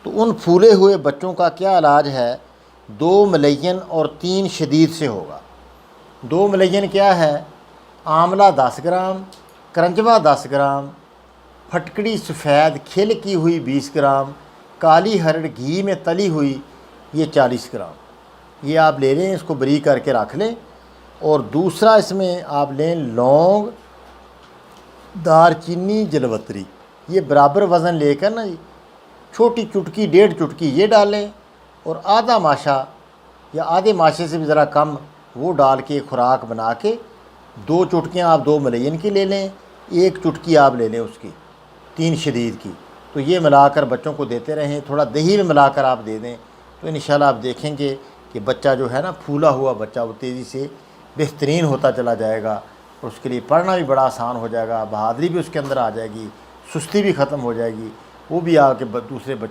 तो उन फूले हुए बच्चों का क्या इलाज है? 2 मलयन और 3 शदीद से होगा। 2 मलयन क्या है? आंवला 10 ग्राम, करंजवा 10 ग्राम, फटकड़ी सफ़ेद खिल की हुई 20 ग्राम, काली हरड़ घी में तली हुई ये 40 ग्राम। ये आप ले लें, इसको बरी करके रख लें। और दूसरा इसमें आप लें लौंग, दारचीनी, जलवतरी, ये बराबर वज़न लेकर ना जी, छोटी चुटकी 1.5 चुटकी ये डालें और आधा माशा या आधे माशे से भी ज़रा कम वो डाल के खुराक बना के 2 चुटकियाँ आप 2 मलयन की ले लें, 1 चुटकी आप ले लें उसकी 3 शदीद की। तो ये मिलाकर बच्चों को देते रहें। थोड़ा दही में मिलाकर आप दे दें तो इंशाल्लाह आप देखेंगे कि बच्चा जो है ना, फूला हुआ बच्चा, वो तेज़ी से बेहतरीन होता चला जाएगा और उसके लिए पढ़ना भी बड़ा आसान हो जाएगा, बहादुरी भी उसके अंदर आ जाएगी, सुस्ती भी ख़त्म हो जाएगी, वो भी आके दूसरे